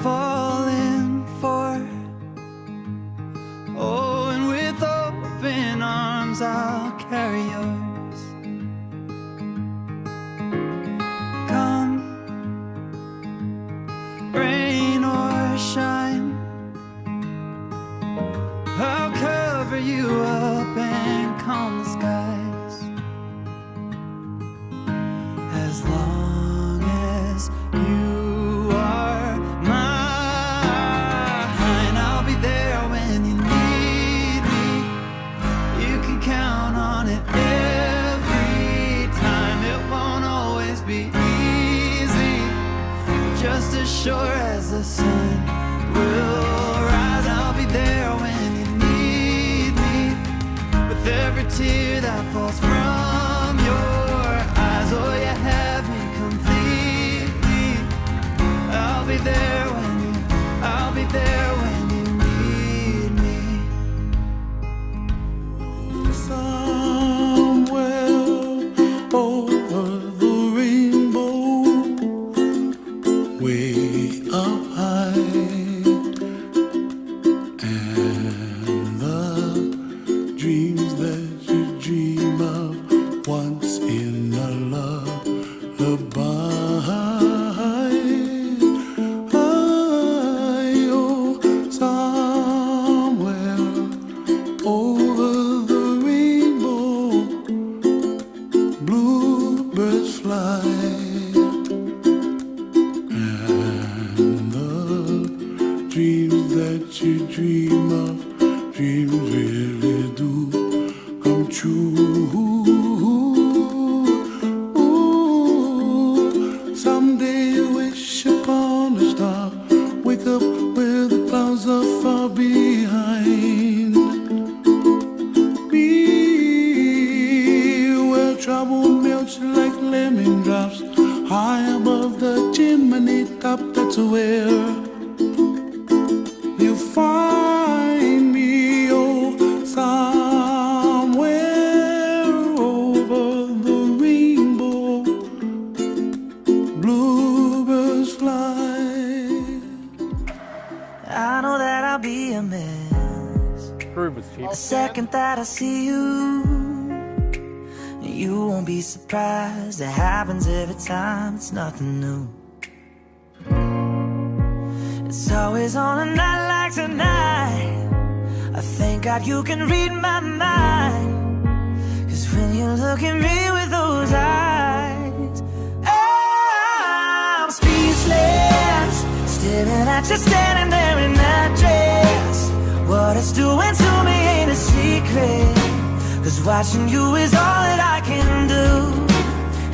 falling for. Oh, and with open arms I'll carry yours. Come, rain or shine, I'll cover you up and calm the skies. As long as you are mine, I'll be there when you need me. You can count on it every time. It won't always be easy, just as sure as the sun will rise. I'll be there when you need me, with every tear that falls from your eyes. Oh, you have me completely. I'll be there when you need me. Somewhere over the rainbow, way up high, and the dreams that you dream of once in a lullaby. Oh, somewhere over the rainbow, bluebirds fly, and the dreams that you dream of, dreams really do come true. Ooh, someday you wish upon a star, wake up where the clouds are far behind me, where trouble melts like lemon drops, high above the chimney top. That's where you find me. Oh, somewhere over the rainbow, bluebirds fly. I know that I'll be a mess the second that I see you. You won't be surprised, it happens every time, it's nothing new. It's always on a night like tonight, I thank God you can read my mind. Cause when you look at me with those eyes, I'm speechless, staring at you standing there in that dress. What it's doing to me ain't a secret, cause watching you is all that I can do.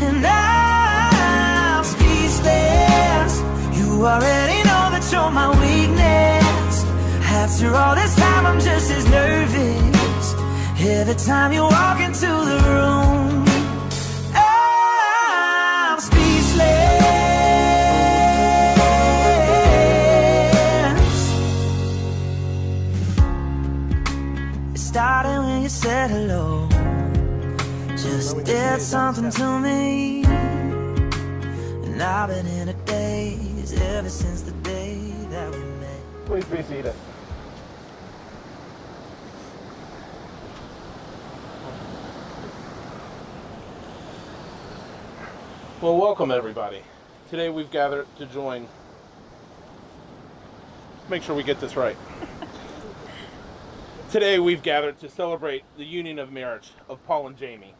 And I'm speechless, you already know that you're my weakness. After all this time I'm just as nervous every time you walk into the room. I'm speechless. It started when you said hello, just did something to me, and I've been in a daze ever since the day that we met. Please be seated. Well, welcome everybody. Today we've gathered to join. Make sure we get this right. Today we've gathered to celebrate the union of marriage of Paul and Jamie.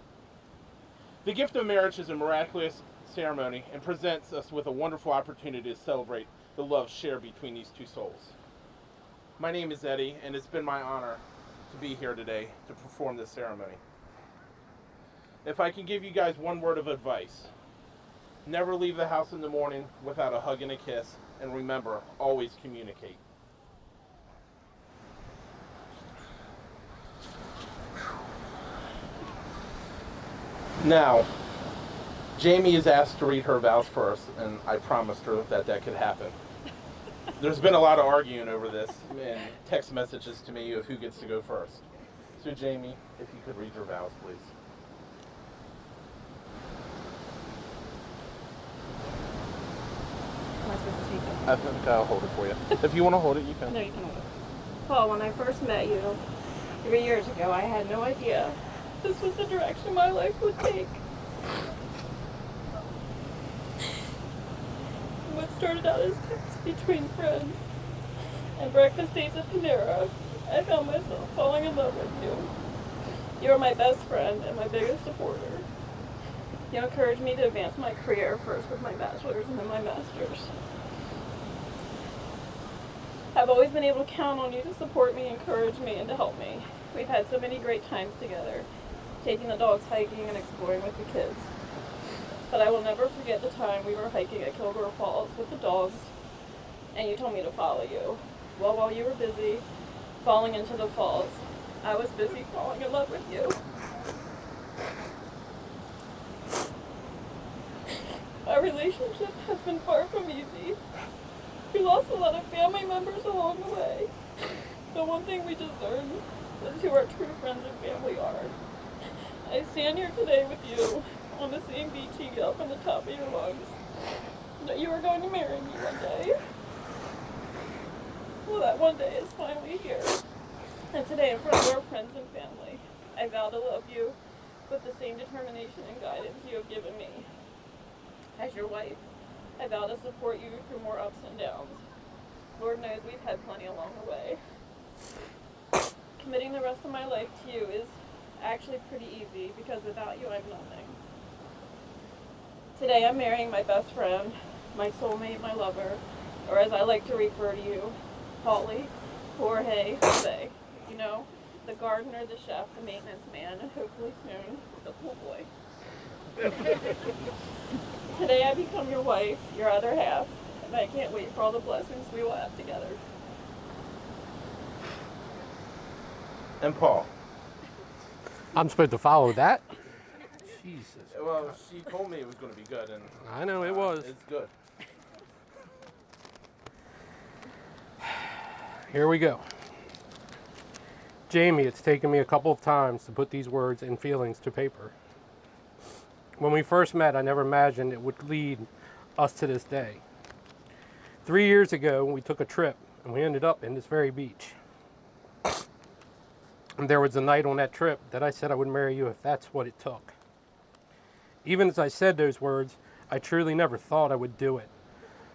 The gift of marriage is a miraculous ceremony and presents us with a wonderful opportunity to celebrate the love shared between these two souls. My name is Eddie, and it's been my honor to be here today to perform this ceremony. If I can give you guys one word of advice, never leave the house in the morning without a hug and a kiss, and remember, always communicate. Now, Jamie is asked to read her vows first, and I promised her that that could happen. There's been a lot of arguing over this and text messages to me of who gets to go first. So Jamie, if you could read your vows, please. supposed to take it? I think I'll hold it for you. If you want to hold it, you can. No, you can hold it. Paul, when I first met you 3 years ago, I had no idea this was the direction my life would take. What started out as texts between friends and breakfast dates at Panera, I found myself falling in love with you. You are my best friend and my biggest supporter. You encouraged me to advance my career, first with my bachelor's and then my master's. I've always been able to count on you to support me, encourage me, and to help me. We've had so many great times together, taking the dogs hiking and exploring with the kids. But I will never forget the time we were hiking at Kilgore Falls with the dogs, and you told me to follow you. Well, while you were busy falling into the falls, I was busy falling in love with you. Our relationship has been far from easy. We lost a lot of family members along the way. But one thing we just learned is who our true friends and family are. I stand here today with you on the same beach you yell from the top of your lungs that you are going to marry me one day. Well, that one day is finally here. And today, in front of our friends and family, I vow to love you with the same determination and guidance you have given me. As your wife, I vow to support you through more ups and downs. Lord knows we've had plenty along the way. Committing the rest of my life to you is actually pretty easy because without you, I'm nothing. Today, I'm marrying my best friend, my soulmate, my lover, or as I like to refer to you, Holly, Jorge, Jose. You know, the gardener, the chef, the maintenance man, and hopefully soon, the pool boy. Today I become your wife, your other half, and I can't wait for all the blessings we will have together. And Paul. I'm supposed to follow that? Jesus. Well, she told me it was going to be good, and I know it was. It's good. Here we go. Jamie, it's taken me a couple of times to put these words and feelings to paper. When we first met, I never imagined it would lead us to this day. 3 years ago, we took a trip, and we ended up in this very beach. And there was a night on that trip that I said I would marry you if that's what it took. Even as I said those words, I truly never thought I would do it.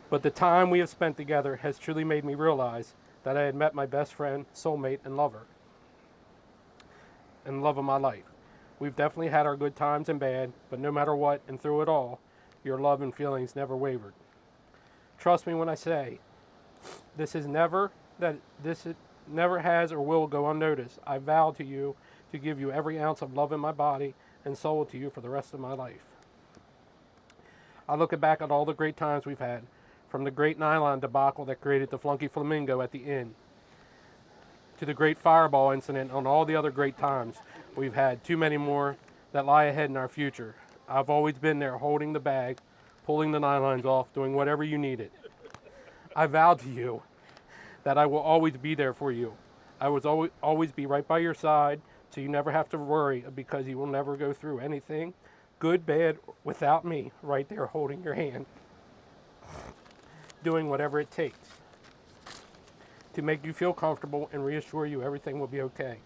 But the time we have spent together has truly made me realize that I had met my best friend, soulmate, and lover. And love of my life. We've definitely had our good times and bad, but no matter what and through it all, your love and feelings never wavered. Trust me when I say, this never has or will go unnoticed. I vow to you to give you every ounce of love in my body and soul to you for the rest of my life. I look back at all the great times we've had, from the great nylon debacle that created the Flunky Flamingo at the inn, to the great fireball incident, and all the other great times we've had, too many more that lie ahead in our future. I've always been there holding the bag, pulling the nylons off, doing whatever you needed. I vow to you that I will always be there for you. I will always be right by your side, so you never have to worry, because you will never go through anything, good, bad, without me right there holding your hand, doing whatever it takes to make you feel comfortable and reassure you everything will be okay.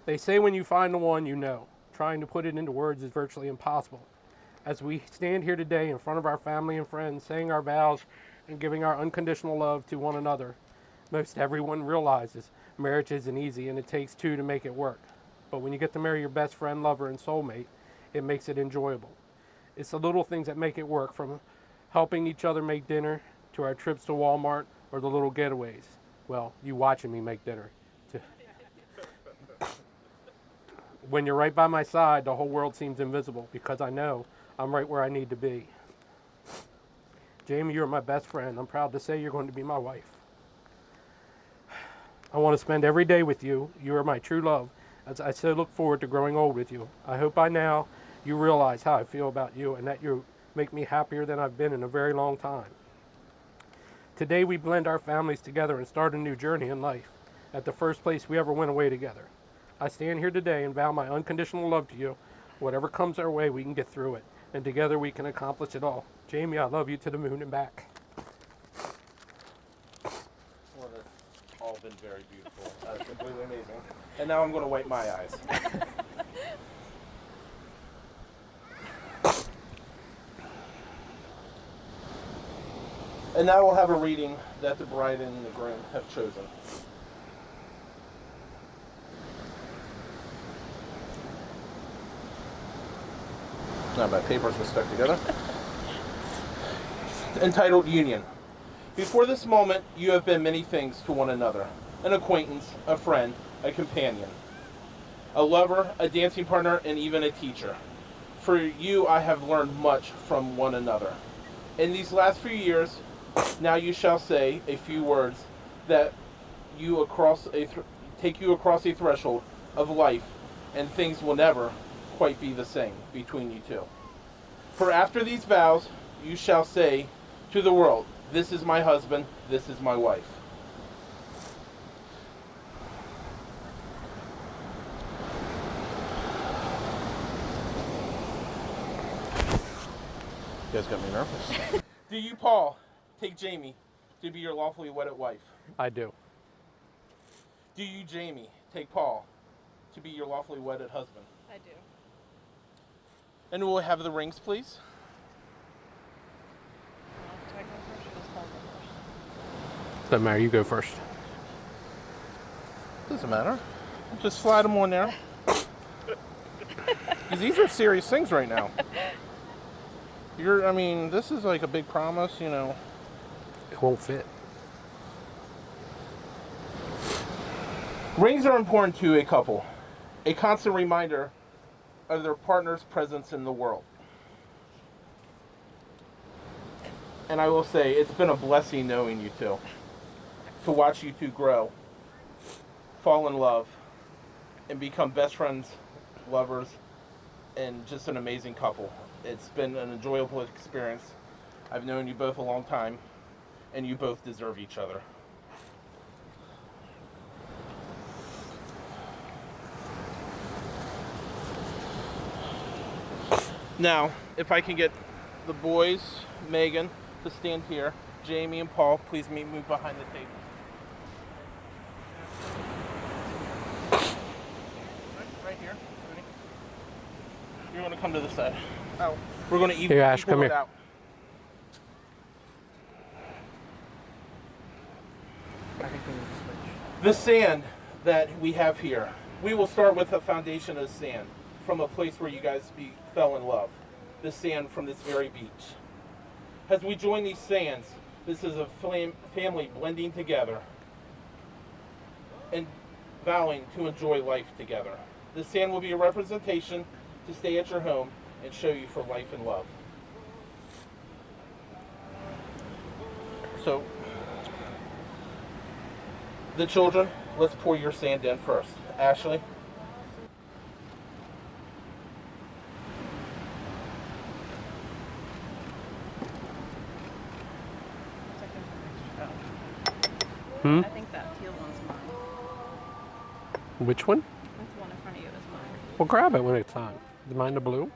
They say when you find the one, you know. Trying to put it into words is virtually impossible. As we stand here today in front of our family and friends, saying our vows and giving our unconditional love to one another, most everyone realizes marriage isn't easy and it takes two to make it work. But when you get to marry your best friend, lover, and soulmate, it makes it enjoyable. It's the little things that make it work, from helping each other make dinner to our trips to Walmart or the little getaways. Well, you watching me make dinner. When you're right by my side, the whole world seems invisible because I know I'm right where I need to be. Jamie, you're my best friend. I'm proud to say you're going to be my wife. I want to spend every day with you. You are my true love, as I so look forward to growing old with you. I hope by now you realize how I feel about you and that you make me happier than I've been in a very long time. Today we blend our families together and start a new journey in life at the first place we ever went away together. I stand here today and vow my unconditional love to you. Whatever comes our way, we can get through it, and together we can accomplish it all. Jamie, I love you to the moon and back. Well, that's all been very beautiful. That's completely amazing. And now I'm going to wipe my eyes. And now we'll have a reading that the bride and the groom have chosen. Now my papers are stuck together. Entitled Union. Before this moment, you have been many things to one another. An acquaintance, a friend, a companion, a lover, a dancing partner, and even a teacher. For you, I have learned much from one another. In these last few years, now you shall say a few words that take you across a threshold of life, and things will never quite be the same between you two. For after these vows, you shall say to the world, this is my husband, this is my wife. You guys got me nervous. Do you, Paul, take Jamie to be your lawfully wedded wife? I do. Do you, Jamie, take Paul to be your lawfully wedded husband? I do. And we'll have the rings, please. Do I go first or does Paul go first? Doesn't matter, you go first. Doesn't matter. Just slide them on there. Because these are serious things right now. This is like a big promise, you know. It won't fit. Rings are important to a couple. A constant reminder of their partner's presence in the world. And I will say, it's been a blessing knowing you two. To watch you two grow, fall in love, and become best friends, lovers, and just an amazing couple. It's been an enjoyable experience. I've known you both a long time, and you both deserve each other. Now, if I can get the boys, Megan, to stand here. Jamie and Paul, please move behind the table. Right here. You're going to come to the side. Oh. We're going to equal Ash, come it here. out. The sand that we have here, we will start with a foundation of sand from a place where you guys fell in love. The sand from this very beach. As we join these sands, this is a family blending together and vowing to enjoy life together. The sand will be a representation to stay at your home and show you for life and love. So, the children, let's pour your sand in first. Ashley. Hmm? I think that teal one's mine. Which one? That's the one in front of you is mine. Well, grab it when it's on. Is mine the blue?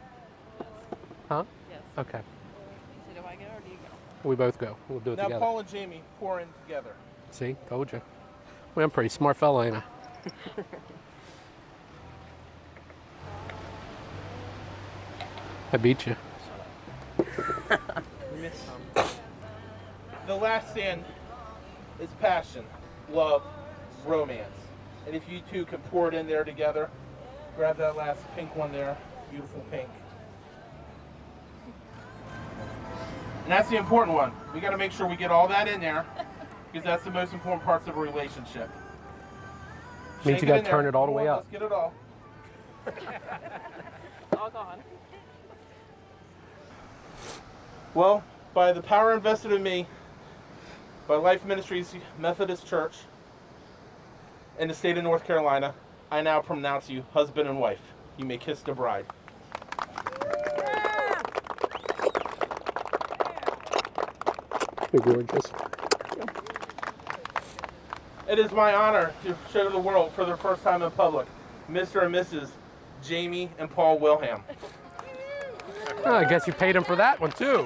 Huh? Yes. Okay. So do I go or do you go? We both go. We'll do it Now together. Paul and Jamie pour in together. See? Told you. Well, I'm a pretty smart fella, ain't I? I beat you. The last sand is passion, love, romance. And if you two can pour it in there together, grab that last pink one there, beautiful pink. And that's the important one. We got to make sure we get all that in there because that's the most important parts of a relationship. Means you got to turn it all the way up. Let's get it all. All gone. Well, by the power invested in me, by Life Ministries Methodist Church in the state of North Carolina, I now pronounce you husband and wife. You may kiss the bride. You're gorgeous. It is my honor to show the world for the first time in public, Mr. and Mrs. Jamie and Paul Wilhelm. Oh, I guess you paid him for that one, too.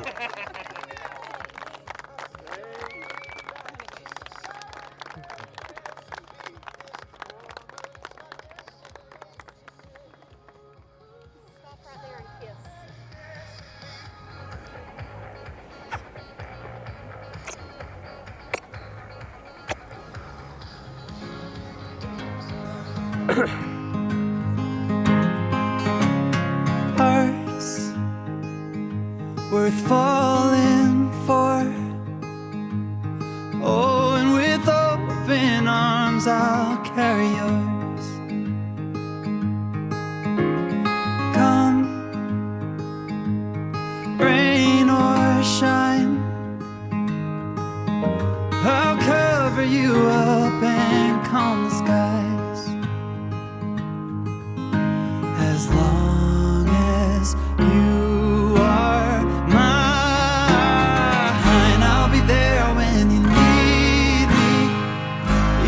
Hearts worth falling for. Oh, and with open arms I'll carry yours. Come, rain or shine, I'll cover you up and calm the skies. As long as you are mine, I'll be there when you need me.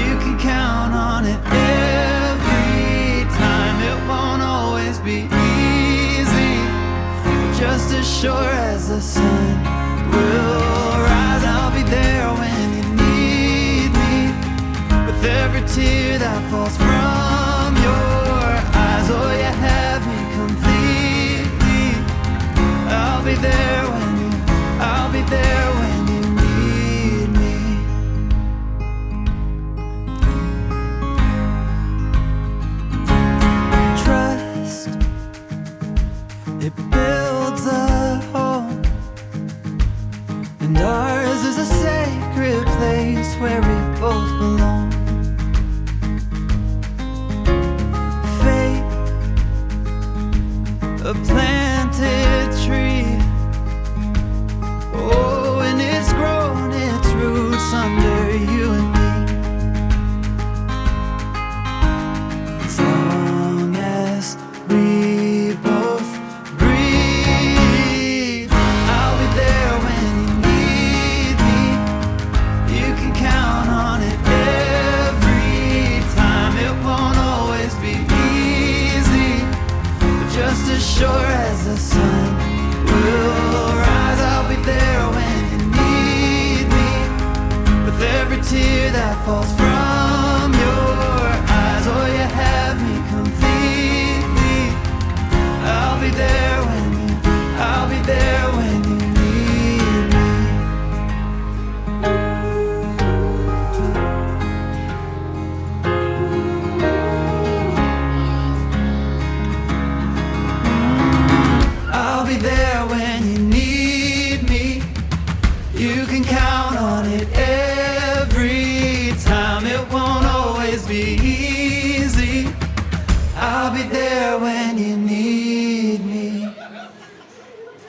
You can count on it every time. It won't always be easy, but just as sure as the sun will rise, I'll be there when you need me. With every tear that falls from your eyes, oh, you have me completely. I'll be there when I'll be there when you need me. Trust, it builds a home, and ours is a sacred place where we both belong. Faith, a plan